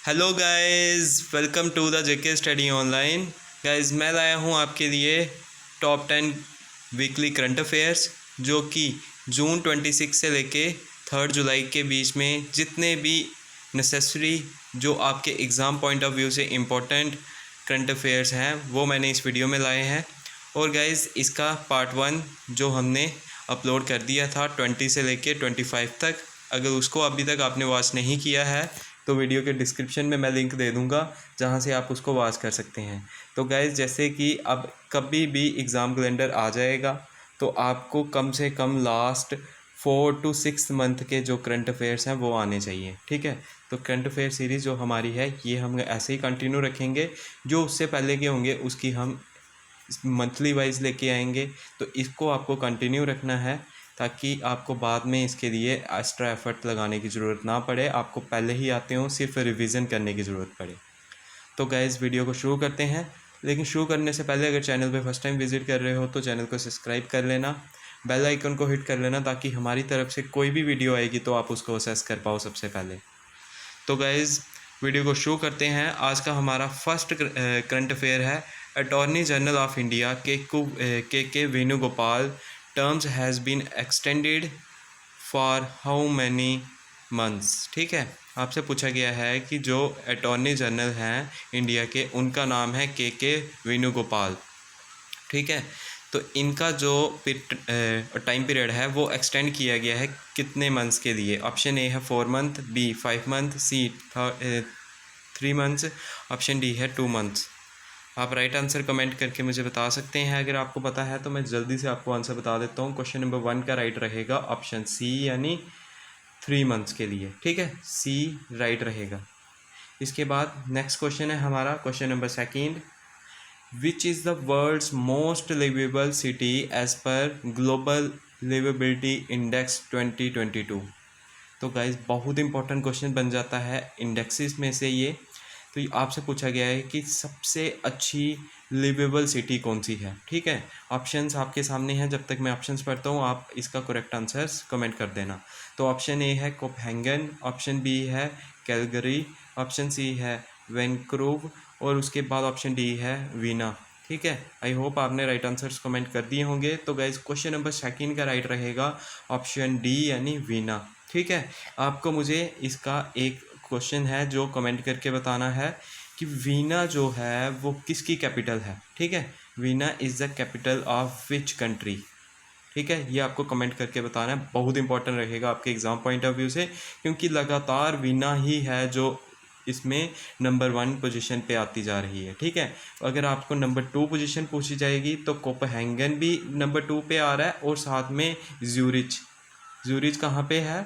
Hello guys, welcome to the JK study online. Guys, मैं लाया हूँ आपके लिए टॉप 10 वीकली करंट अफेयर्स जो कि जून 26 से लेके 3 जुलाई के बीच में जितने भी नेसेसरी जो आपके एग्ज़ाम पॉइंट ऑफ व्यू से इम्पोर्टेंट करंट अफेयर्स हैं वो मैंने इस वीडियो में लाए हैं। और गाइस, इसका पार्ट 1 जो हमने अपलोड कर दिया था 20 से लेके 25 तक, अगर उसको अभी तक आपने वॉच नहीं किया है तो वीडियो के डिस्क्रिप्शन में मैं लिंक दे दूंगा जहां से आप उसको वॉच कर सकते हैं। तो गाइज़, जैसे कि अब कभी भी एग्ज़ाम कैलेंडर आ जाएगा तो आपको कम से कम लास्ट 4 to 6 मंथ के जो करंट अफेयर्स हैं वो आने चाहिए। ठीक है, तो करंट अफेयर सीरीज़ जो हमारी है ये हम ऐसे ही कंटिन्यू रखेंगे। जो उससे पहले के होंगे उसकी हम मंथली वाइज लेके आएंगे। तो इसको आपको कंटिन्यू रखना है ताकि आपको बाद में इसके लिए एक्स्ट्रा एफर्ट लगाने की ज़रूरत ना पड़े, आपको पहले ही आते हों, सिर्फ रिवीजन करने की ज़रूरत पड़े। तो गाइज़, वीडियो को शुरू करते हैं। लेकिन शुरू करने से पहले अगर चैनल पे फर्स्ट टाइम विज़िट कर रहे हो तो चैनल को सब्सक्राइब कर लेना, बेल आइकन को हिट कर लेना ताकि हमारी तरफ से कोई भी वीडियो आएगी तो आप उसको असेस कर पाओ सबसे पहले। तो गाइज़, वीडियो को शुरू करते हैं। आज का हमारा फर्स्ट करंट अफेयर है attorney general of India K Venugopal terms has been extended for how many months. ठीक है, आपसे पूछा गया है कि जो अटॉर्नी जनरल हैं इंडिया के उनका नाम है के वेणुगोपाल। ठीक है, तो इनका जो टाइम पीरियड है वो एक्सटेंड किया गया है कितने मंथ्स के लिए। ऑप्शन ए है 4 मंथ, बी 5 मंथ, सी 3 मंथ्स, ऑप्शन डी है 2 मंथ्स। आप राइट आंसर कमेंट करके मुझे बता सकते हैं अगर आपको पता है, तो मैं जल्दी से आपको आंसर बता देता हूँ। क्वेश्चन नंबर 1 का राइट रहेगा ऑप्शन सी यानी 3 मंथ्स के लिए। ठीक है, सी राइट रहेगा। इसके बाद नेक्स्ट क्वेश्चन है हमारा question number 2। Which is the world's most liveable city as per global liveability index 2022। तो गाइज, बहुत इंपॉर्टेंट क्वेश्चन बन जाता है इंडेक्सेस में से ये। तो ये आपसे पूछा गया है कि सबसे अच्छी लिवेबल सिटी कौन सी है। ठीक है, ऑप्शंस आपके सामने हैं। जब तक मैं ऑप्शंस पढ़ता हूँ आप इसका करेक्ट आंसर्स कमेंट कर देना। तो ऑप्शन ए है कोपहेंगन, ऑप्शन बी है कैलगरी, ऑप्शन सी है वैनक्रूव और उसके बाद ऑप्शन डी है वीना। ठीक है, आई होप आपने राइट आंसर्स कमेंट कर दिए होंगे। तो गाइज, क्वेश्चन नंबर 2 का राइट रहेगा ऑप्शन डी यानी वीना। ठीक है, आपको मुझे इसका एक क्वेश्चन है जो कमेंट करके बताना है कि वीना जो है वो किसकी कैपिटल है। ठीक है, Veena is the capital of which country. ठीक है, ये आपको कमेंट करके बताना है। बहुत इंपॉर्टेंट रहेगा आपके एग्ज़ाम पॉइंट ऑफ व्यू से, क्योंकि लगातार वीना ही है जो इसमें नंबर 1 पोजीशन पे आती जा रही है। ठीक है, अगर आपको नंबर 2 पोजीशन पूछी जाएगी तो कोपहेंगन भी नंबर 2 पे आ रहा है और साथ में ज्यूरिच। ज्यूरिच कहाँ पे है,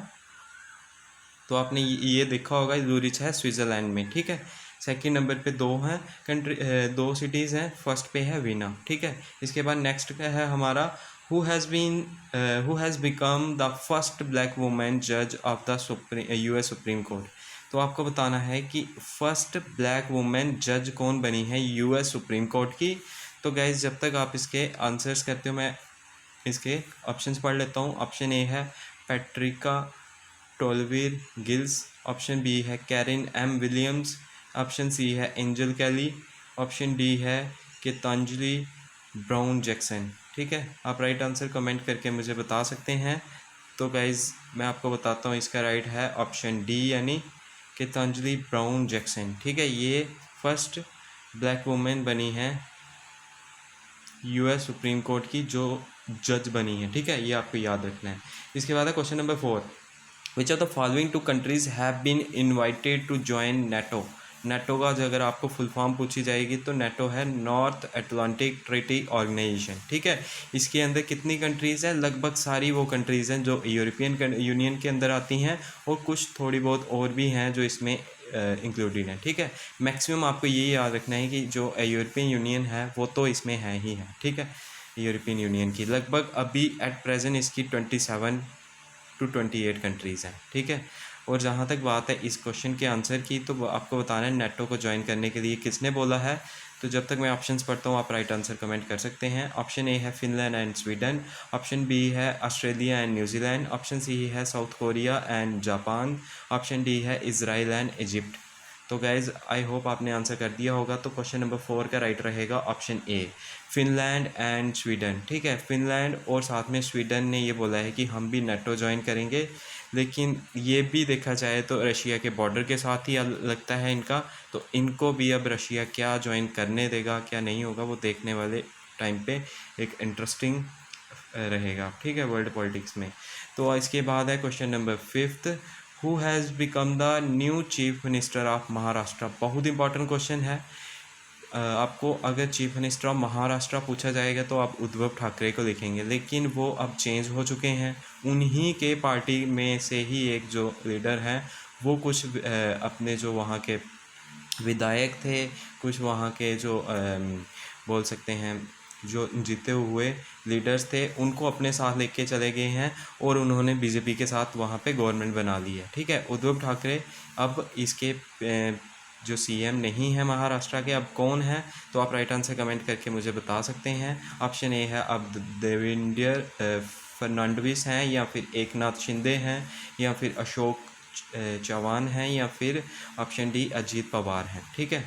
तो आपने ये देखा होगा, ज़ूरिच है स्विट्ज़रलैंड में। ठीक है, सेकंड नंबर पे 2 हैं कंट्री, 2 सिटीज़ हैं, फर्स्ट पे है वीना। ठीक है, इसके बाद नेक्स्ट का है हमारा who has become the first black women जज of the US supreme court. तो आपको बताना है कि फर्स्ट ब्लैक वुमेन जज कौन बनी है यूएस सुप्रीम कोर्ट की। तो गाइज, जब तक आप इसके आंसर्स करते हो मैं इसके ऑप्शंस पढ़ लेता हूँ। ऑप्शन ए है पैट्रिका टोलवीर गिल्स, ऑप्शन बी है Karin M Williams, option C है एंजल कैली, ऑप्शन डी है केतांजलि ब्राउन जैक्सन। ठीक है, आप राइट आंसर कमेंट करके मुझे बता सकते हैं। तो गाइज़, मैं आपको बताता हूँ, इसका राइट है ऑप्शन डी यानी केतांजलि ब्राउन जैक्सन। ठीक है, ये फर्स्ट ब्लैक वुमेन बनी है यूएस सुप्रीम कोर्ट की जो जज बनी है। ठीक है, ये आपको याद रखना है। इसके बाद है question number 4। Which of the following 2 countries have been invited to join NATO. NATO का जो अगर आपको फुल फॉर्म पूछी जाएगी तो नेटो है नॉर्थ अटलांटिक ट्रीटी ऑर्गेनाइजेशन। ठीक है, इसके अंदर कितनी कंट्रीज़ हैं, लगभग सारी वो कंट्रीज़ हैं जो यूरोपियन यूनियन के अंदर आती हैं और कुछ थोड़ी बहुत और भी हैं जो इसमें इंक्लूडेड हैं। ठीक है, मैक्सिमम आपको ये याद रखना है कि जो यूरोपियन यूनियन है वो तो इसमें है ही है। ठीक है, यूरोपियन यूनियन की लगभग अभी एट प्रेजेंट इसकी 27 to 28 कंट्रीज़ हैं। ठीक है, और जहाँ तक बात है इस क्वेश्चन के आंसर की, तो आपको बताना है नेटो को ज्वाइन करने के लिए किसने बोला है। तो जब तक मैं ऑप्शंस पढ़ता हूँ आप राइट आंसर कमेंट कर सकते हैं। ऑप्शन ए है Finland and Sweden, option B है Australia and New Zealand, option C है South Korea and Japan, option D है इजराइल एंड इजिप्ट। तो गाइज़ आई होप आपने आंसर कर दिया होगा। तो क्वेश्चन नंबर 4 का राइट रहेगा option A, Finland and Sweden. ठीक है, फिनलैंड और साथ में स्वीडन ने ये बोला है कि हम भी नेटो ज्वाइन करेंगे, लेकिन ये भी देखा जाए तो रशिया के बॉर्डर के साथ ही लगता है इनका, तो इनको भी अब रशिया क्या ज्वाइन करने देगा क्या नहीं होगा वो देखने वाले टाइम पे एक इंटरेस्टिंग रहेगा। ठीक है, वर्ल्ड पॉलिटिक्स में। तो इसके बाद है question number 5, who has become the new chief minister of Maharashtra. बहुत इंपॉर्टेंट क्वेश्चन है। आपको अगर चीफ मिनिस्टर ऑफ महाराष्ट्र पूछा जाएगा तो आप उद्धव ठाकरे को लिखेंगे, लेकिन वो अब चेंज हो चुके हैं। उन्हीं के पार्टी में से ही एक जो लीडर हैं वो कुछ अपने जो वहाँ के विधायक थे, कुछ वहाँ के जो बोल सकते हैं जो जीते हुए लीडर्स थे, उनको अपने साथ लेके चले गए हैं और उन्होंने बीजेपी के साथ वहाँ पे गवर्नमेंट बना ली है। ठीक है, उद्धव ठाकरे अब इसके जो सीएम नहीं है महाराष्ट्र के, अब कौन है? तो आप राइट आंसर कमेंट करके मुझे बता सकते हैं। ऑप्शन ए है अब देवेंद्र फडणवीस हैं, या फिर एकनाथ शिंदे हैं, या फिर अशोक चौहान हैं, या फिर ऑप्शन डी अजीत पवार हैं। ठीक है,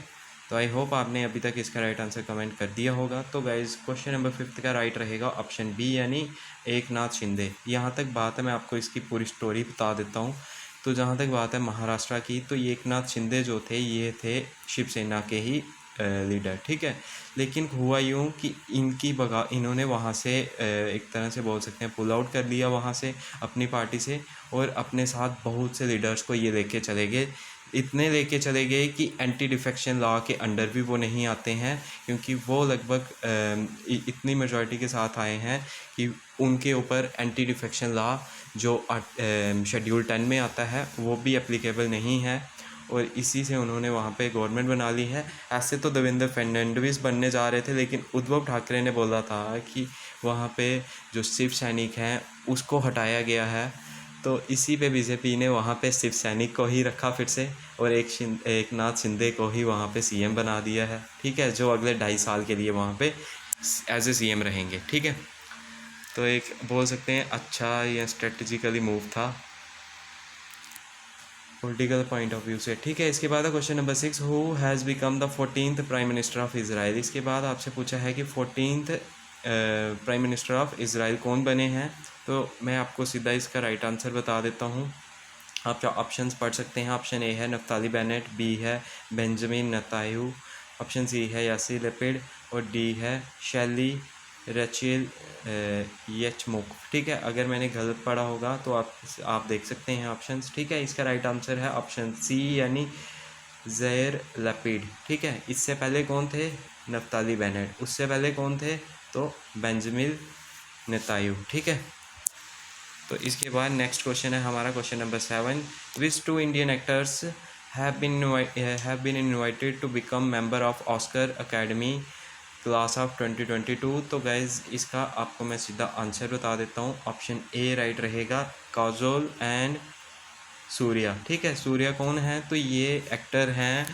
तो आई होप आपने अभी तक इसका राइट आंसर कमेंट कर दिया होगा। तो गाइज़ क्वेश्चन नंबर 5 का राइट रहेगा ऑप्शन बी, यानी एकनाथ शिंदे। यहाँ तक बात है, मैं आपको इसकी पूरी स्टोरी बता देता हूँ। तो जहाँ तक बात है महाराष्ट्र की, तो ये एकनाथ शिंदे जो थे ये थे शिवसेना के ही लीडर। ठीक है, लेकिन हुआ यूँ कि इन्होंने वहाँ से एक तरह से बोल सकते हैं पुल आउट कर दिया वहाँ से अपनी पार्टी से, और अपने साथ बहुत से लीडर्स को ये लेके चले गए। इतने लेके चले गए कि एंटी डिफेक्शन लॉ के अंडर भी वो नहीं आते हैं, क्योंकि वो लगभग इतनी मेजॉरिटी के साथ आए हैं कि उनके ऊपर एंटी डिफेक्शन लॉ जो शेड्यूल 10 में आता है वो भी एप्लीकेबल नहीं है, और इसी से उन्होंने वहाँ पे गवर्नमेंट बना ली है। ऐसे तो देवेंद्र फडणवीस बनने जा रहे थे, लेकिन उद्धव ठाकरे ने बोला था कि वहाँ पे जो शिव सैनिक हैं उसको हटाया गया है, तो इसी पे बीजेपी ने वहाँ पे शिव सैनिक को ही रखा फिर से, और एकनाथ शिंदे को ही वहाँ पे सीएम बना दिया है। ठीक है, जो अगले 2.5 साल के लिए वहाँ पे एज ए सीएम रहेंगे। ठीक है, तो एक बोल सकते हैं अच्छा या स्ट्रेटजिकली मूव था पॉलिटिकल पॉइंट ऑफ व्यू से। ठीक है, इसके बाद question number 6, who has become the 14th prime minister of Israel. इसके बाद आपसे पूछा है कि 14th prime minister of Israel कौन बने हैं। तो मैं आपको सीधा इसका राइट आंसर बता देता हूँ। आप ऑप्शंस पढ़ सकते हैं। ऑप्शन ए है नफ्ताली बेनेट, बी है बेंजामिन नेतन्याहू, ऑप्शन सी है यासिर लैपिड, और डी है शैली रचेल यचमुक। ठीक है, अगर मैंने गलत पढ़ा होगा तो आप देख सकते हैं ऑप्शंस। ठीक है, इसका राइट आंसर है ऑप्शन सी, यानी ज़ैर लैपिड। ठीक है, इससे पहले कौन थे? Naftali Bennett. उससे पहले कौन थे? तो बेंजामिन नेतन्याहू। ठीक है, तो इसके बाद नेक्स्ट क्वेश्चन है हमारा question number 7, which 2 Indian actors have been invited to become member of Oscar Academy class of 2022। तो गाइज़ इसका आपको मैं सीधा आंसर बता देता हूँ। ऑप्शन ए राइट रहेगा, काजोल एंड सूर्या। ठीक है, सूर्या कौन है? तो ये एक्टर हैं,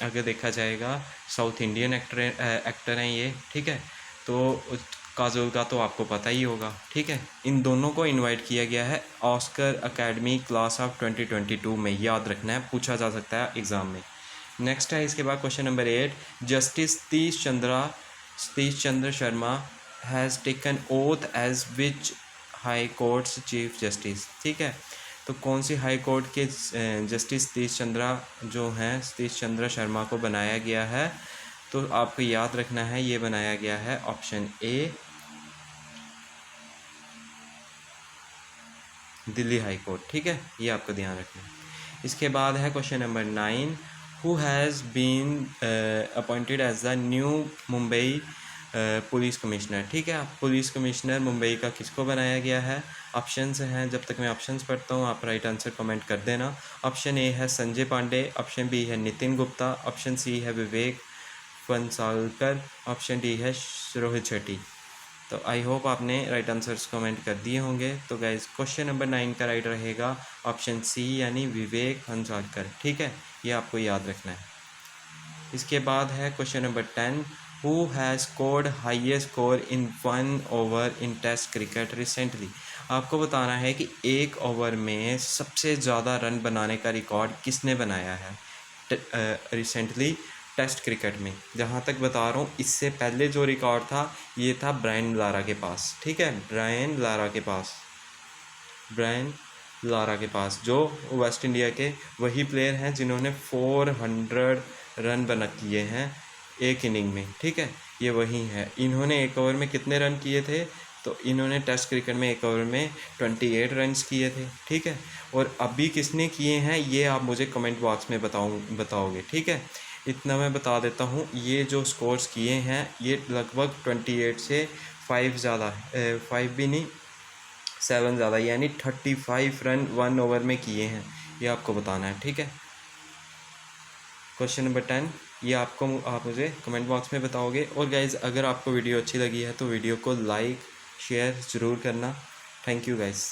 अगर देखा जाएगा साउथ इंडियन एक्टर हैं ये। ठीक है, तो काजोल का तो आपको पता ही होगा। ठीक है, इन दोनों को इनवाइट किया गया है ऑस्कर अकेडमी क्लास ऑफ 2022 में, याद रखना है, पूछा जा सकता है एग्ज़ाम में। नेक्स्ट है इसके बाद question number 8, justice Satish Chandra Sharma has taken oath as which high court's chief justice. ठीक है, तो कौन सी हाई कोर्ट के जस्टिस सतीश चंद्र शर्मा को बनाया गया है? तो आपको याद रखना है ये बनाया गया है option A, Delhi high court. ठीक है, ये आपको ध्यान रखना है। इसके बाद है question number 9, who has been appointed as the new Mumbai police commissioner. ठीक है, पुलिस कमिश्नर मुंबई का किसको बनाया गया है? ऑप्शंस हैं, जब तक मैं ऑप्शंस पढ़ता हूँ आप राइट आंसर कमेंट कर देना। ऑप्शन ए है संजय पांडे, ऑप्शन बी है नितिन गुप्ता, ऑप्शन सी है विवेक फनसालकर, ऑप्शन डी है रोहित शेट्टी। तो आई होप आपने राइट आंसर्स कमेंट कर दिए होंगे। तो गाइज क्वेश्चन नंबर 9 का राइट रहेगा ऑप्शन सी, यानी विवेक फनसालकर। ठीक है, ये आपको याद रखना है। इसके बाद है question number 10, who has scored highest score in 1 over in test cricket recently. आपको बताना है कि एक ओवर में सबसे ज़्यादा रन बनाने का रिकॉर्ड किसने बनाया है रिसेंटली टेस्ट क्रिकेट में। जहाँ तक बता रहा हूँ, इससे पहले जो रिकॉर्ड था ये था ब्रायन लारा के पास, ठीक है, ब्रायन लारा के पास जो वेस्ट इंडिया के वही प्लेयर हैं जिन्होंने 400 रन बना किए हैं एक इनिंग में, ठीक है, ये वही है। इन्होंने एक ओवर में कितने रन किए थे, तो इन्होंने टेस्ट क्रिकेट में एक ओवर में 28 रन्स किए थे, ठीक है। और अभी किसने किए हैं ये आप मुझे कमेंट बॉक्स में बताओगे, ठीक है। इतना मैं बता देता हूँ, ये जो स्कोर्स किए हैं ये लगभग 28 से 5 ज़्यादा, 5 भी नहीं 7 ज़्यादा, यानी 35 रन 1 ओवर में किए हैं, ये आपको बताना है, ठीक है। क्वेश्चन नंबर 10 ये आप मुझे कमेंट बॉक्स में बताओगे। और गाइज़ अगर आपको वीडियो अच्छी लगी है तो वीडियो को लाइक शेयर ज़रूर करना। Thank you guys.